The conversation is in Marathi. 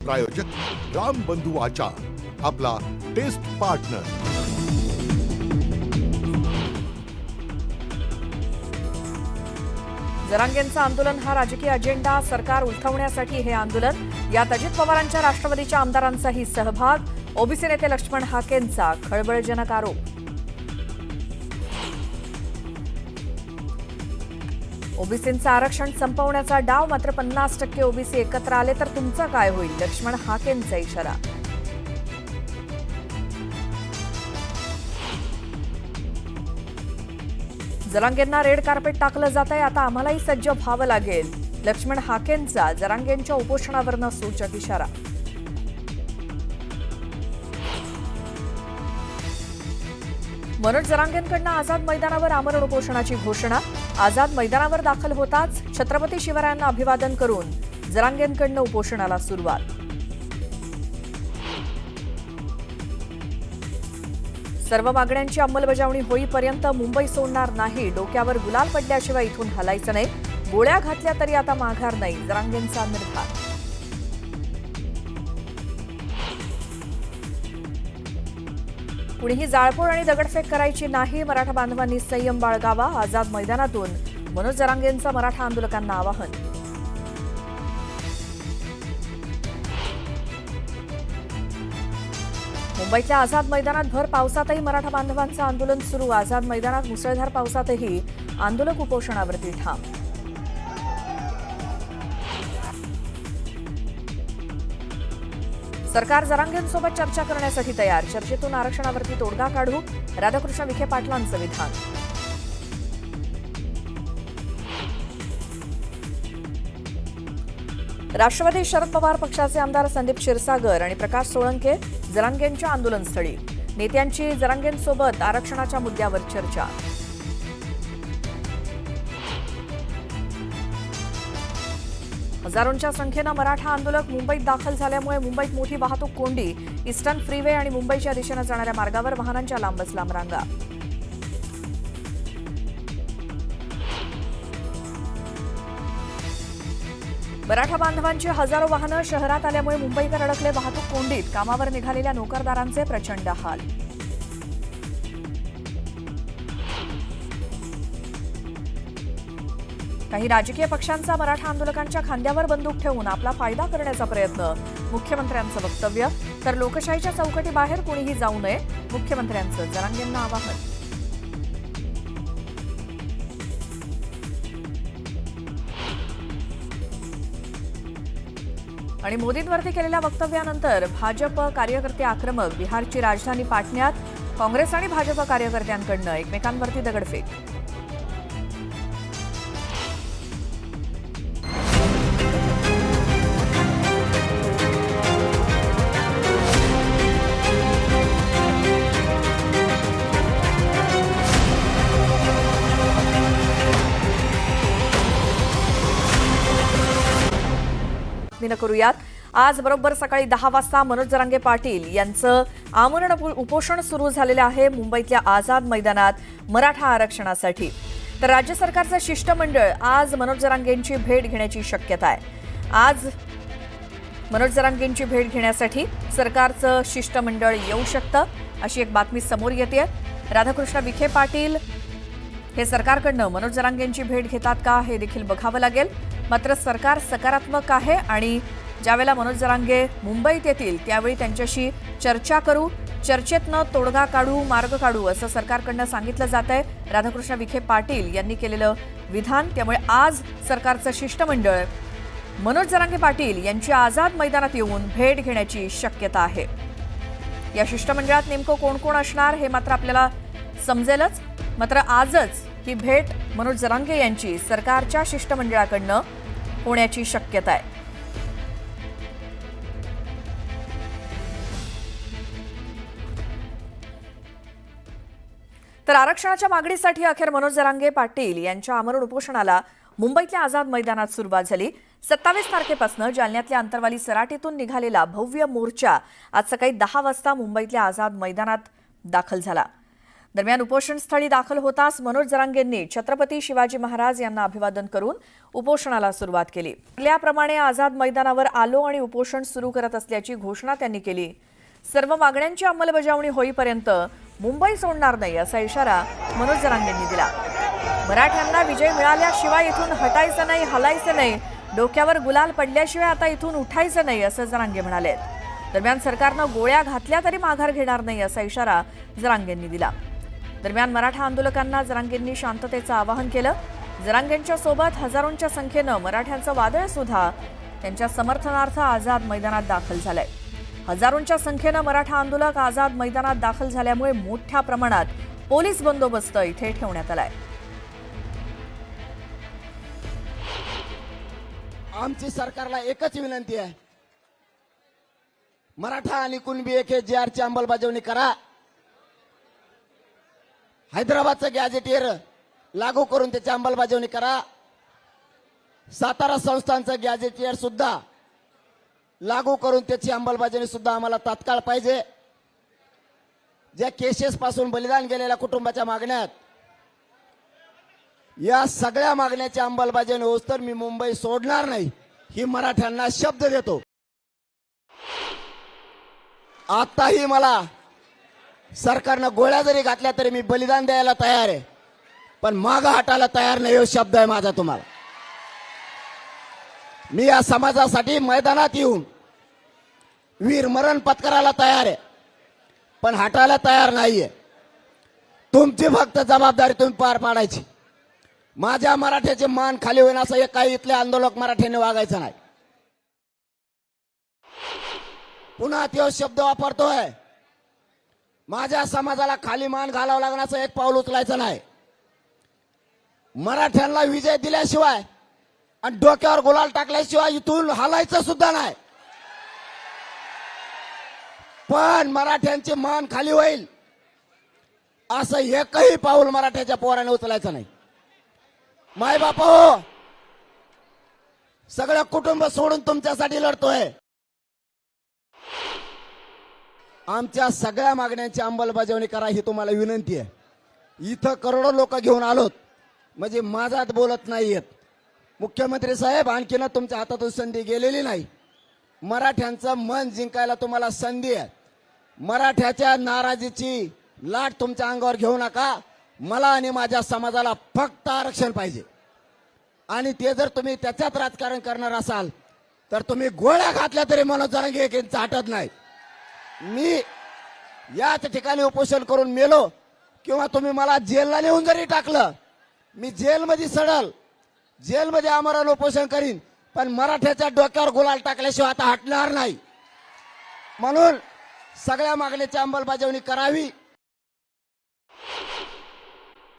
प्रायोजक राम बंधू आचार, आपला टेस्ट पार्टनर। जरांगेंचं आंदोलन हा राजकीय अजेंडा, सरकार उलथवण्यासाठी हे आंदोलन। यात अजित पवारांच्या राष्ट्रवादीच्या आमदारांचाही सहभाग। ओबीसी नेते लक्ष्मण हाकेंचा खळबळजनक आरोप। ओबीसींचं आरक्षण संपवण्याचा डाव, मात्र 50% ओबीसी एकत्र आले तर तुमचं काय होईल, लक्ष्मण हाकेंचा इशारा। जरांगेंना रेड कार्पेट टाकलं जात आहे, आता आम्हालाही सज्ज व्हावं लागेल, लक्ष्मण हाकेंचा जरांगेंच्या उपोषणावरनं सूचक इशारा। मनोज जरांगेंकडनं आझाद मैदानावर आमरण उपोषणाची घोषणा। आझाद मैदानावर दाखल होताच छत्रपती शिवरायांना अभिवादन करून जरांगेंकडनं उपोषणाला सुरुवात। सर्व मागण्यांची अंमलबजावणी होईपर्यंत मुंबई सोडणार नाही, डोक्यावर गुलाल पडल्याशिवाय इथून हलायचं नाही, गोळ्या घातल्या तरी आता माघार नाही, जरांगेंचा निर्धार। कुणीही जाळपोळ आणि दगडफेक करायची नाही, मराठा बांधवांनी संयम बाळगावा, आझाद मैदानातून मनोज जरांगेंचं मराठा आंदोलकांना आवाहन। मुंबईतल्या आझाद मैदानात भर पावसातही मराठा बांधवांचं आंदोलन सुरू। आझाद मैदानात मुसळधार पावसातही आंदोलक उपोषणावरती ठाम। सरकार जरांगेंसोबत चर्चा करण्यासाठी तयार, चर्चेतून आरक्षणावरती तोडगा काढू, राधाकृष्ण विखे पाटलांचं विधान। राष्ट्रवादी शरद पवार पक्षाचे आमदार संदीप क्षीरसागर आणि प्रकाश सोळंके जरांगेंच्या आंदोलनस्थळी, नेत्यांची जरांगेंसोबत आरक्षणाच्या मुद्द्यावर चर्चा। हजारोंच्या संख्येनं मराठा आंदोलक मुंबईत दाखल झाल्यामुळे मुंबईत मोठी वाहतूक कोंडी। ईस्टर्न फ्रीवे आणि मुंबईच्या दिशेनं जाणाऱ्या मार्गावर वाहनांच्या लांबच लांब रांगा। मराठा बांधवांची हजारो वाहनं शहरात आल्यामुळे मुंबईकर अडकले वाहतूक कोंडीत, कामावर निघालेल्या नोकरदारांचे प्रचंड हाल। काही राजकीय पक्षांचा मराठा आंदोलकांच्या खांद्यावर बंदूक ठेवून आपला फायदा करण्याचा प्रयत्न, मुख्यमंत्र्यांचं वक्तव्य, तर लोकशाहीच्या चौकटीबाहेर कोणीही जाऊ नये, मुख्यमंत्र्यांचं जरांगेंना आवाहन। आणि मोदींवरती केलेल्या वक्तव्यानंतर भाजप कार्यकर्ते आक्रमक, बिहारची राजधानी पाटण्यात काँग्रेस आणि भाजप कार्यकर्त्यांकडनं एकमेकांवरती दगडफेक। करूयात। आज बरोबर सकाळी 10 वाजता मनोज जरांगे पाटील यांचं आमरण उपोषण सुरू झालेलं आहे मुंबईतल्या आझाद मैदानात मराठा आरक्षणासाठी। तर राज्य सरकारचं शिष्टमंडळ आज मनोज जरांगेंची भेट घेण्याची शक्यता आहे। आज मनोज जरांगेंची भेट घेण्यासाठी सरकारचं शिष्टमंडळ येऊ शकतं, अशी एक बातमी समोर येते। राधाकृष्ण विखे पाटील हे सरकारकडनं मनोज जरांगेंची भेट घेतात का हे देखील बघावं लागेल, मात्र सरकार सकारात्मक आहे आणि ज्यावेळेला मनोज जरांगे मुंबईत येतील त्यावेळी त्यांच्याशी चर्चा करू, चर्चेतनं तोडगा काढू, मार्ग काढू, असं सरकारकडनं सांगितलं जात आहे। राधाकृष्ण विखे पाटील यांनी केलेलं विधान, त्यामुळे आज सरकारचं शिष्टमंडळ मनोज जरांगे पाटील यांची आझाद मैदानात येऊन भेट घेण्याची शक्यता आहे। या शिष्टमंडळात नेमकं कोण कोण असणार हे मात्र आपल्याला समजेलच, मात्र आजच ही भेट मनोज जरांगे यांची सरकारच्या शिष्टमंडळाकडनं होण्याची शक्यता आहे। तर आरक्षणाच्या मागणीसाठी अखेर मनोज जरांगे पाटील यांच्या आमरण उपोषणाला मुंबईतल्या आझाद मैदानात सुरुवात झाली। 27 तारखेपासून जालन्यातल्या अंतरवाली सराटीतून निघालेला भव्य मोर्चा आज सकाळी 10 वाजता मुंबईतल्या आझाद मैदानात दाखल झाला। दरम्यान उपोषणस्थळी दाखल होताच मनोज जरांगेंनी छत्रपती शिवाजी महाराज यांना अभिवादन करून उपोषणाला सुरुवात केली. ठरल्याप्रमाणे आझाद मैदानावर आलो आणि उपोषण सुरू करत असल्याची घोषणा त्यांनी केली. सर्व मागण्यांची अंमलबजावणी होईपर्यंत मुंबई सोडणार नाही असा इशारा मनोज जरांगेंनी दिला. मराठ्यांना विजय मिळाल्याशिवाय इथून हटायचं नाही, हलायचं नाही, डोक्यावर गुलाल पडल्याशिवाय आता इथून उठायचं नाही असं जरांगे म्हणाले. दरम्यान सरकारनं गोळ्या घातल्या तरी माघार घेणार नाही असा इशारा जरांगेंनी दिला. दरम्यान मराठा आंदोलकांना जरांगेंनी शांततेचं आवाहन केलं. जरांगेंच्या सोबत हजारोंच्या संख्येनं मराठ्यांचं वादळ सुद्धा त्यांच्या समर्थनार्थ आझाद मैदानात दाखल झालंय. हजारोंच्या संख्येनं मराठा आंदोलक आझाद मैदानात दाखल झाल्यामुळे मोठ्या प्रमाणात पोलीस बंदोबस्त इथे ठेवण्यात आलाय. आमची सरकारला एकच विनंती आहे, मराठा आणि कुणबी AKJR ची अंमलबजावणी करा. हैदराबादचं गॅजेटियर लागू करून त्याची अंमलबजावणी करा. सातारा संस्थानचं गॅजेटियर सुद्धा लागू करून त्याची अंमलबजावणी सुद्धा आम्हाला तात्काळ पाहिजे. ज्या केसेस पासून बलिदान गेलेल्या कुटुंबाच्या मागण्यात, या सगळ्या मागण्याची अंमलबजावणी होस तर मी मुंबई सोडणार नाही, ही मराठ्यांना शब्द देतो. आताही मला सरकारनं गोळ्या जरी घातल्या तरी मी बलिदान द्यायला तयार आहे, पण मागं हटायला तयार नाही, हा शब्द आहे माझा तुम्हाला. मी या समाजासाठी मैदानात येऊन वीरमरण पत्करायला तयार आहे, पण हटायला तयार नाहीये. तुमची फक्त जबाबदारी तुम्ही पार पाडायची. माझ्या मराठ्याचे मान खाली होईन असं एक काही इथले आंदोलक मराठ्याने वागायचं नाही. पुन्हा तो शब्द वापरतोय, माझ्या समाजाला खाली मान घालावं लागण्याचं एक पाऊल उचलायचं नाही. मराठ्यांना विजय दिल्याशिवाय आणि डोक्यावर गुलाल टाकल्याशिवाय इथून हलायचं सुद्धा नाही. पण मराठ्यांची मान खाली होईल असं एकही पाऊल मराठ्याच्या पोराने उचलायचं नाही. माय बापा हो, सगळं कुटुंब सोडून तुमच्यासाठी लढतोय. आमच्या सगळ्या मागण्यांची अंमलबजावणी करा ही तुम्हाला विनंती आहे. इथं करोडो लोक घेऊन आलोत म्हणजे माझ्यात बोलत नाहीयेत. मुख्यमंत्री साहेब, आणखीन तुमच्या हातातून संधी गेलेली नाही. मराठ्यांचं मन जिंकायला तुम्हाला संधी आहे. मराठ्याच्या नाराजीची लाट तुमच्या अंगावर घेऊ नका. मला आणि माझ्या समाजाला फक्त आरक्षण पाहिजे, आणि ते जर तुम्ही त्याच्यात राजकारण करणार असाल तर तुम्ही गोळ्या घातल्या तरी मनोज जरांगे यांचं हटत नाही. मी याच ठिकाणी उपोषण करून मेलो किंवा तुम्ही मला जेलला नेऊन जरी टाकलं, मी जेलमध्ये सडल, जेलमध्ये आमरण उपोषण करीन, पण मराठ्याच्या डोक्यावर गुलाल टाकल्याशिवाय आता हटणार नाही. म्हणून सगळ्या मागण्याची अंमलबजावणी करावी.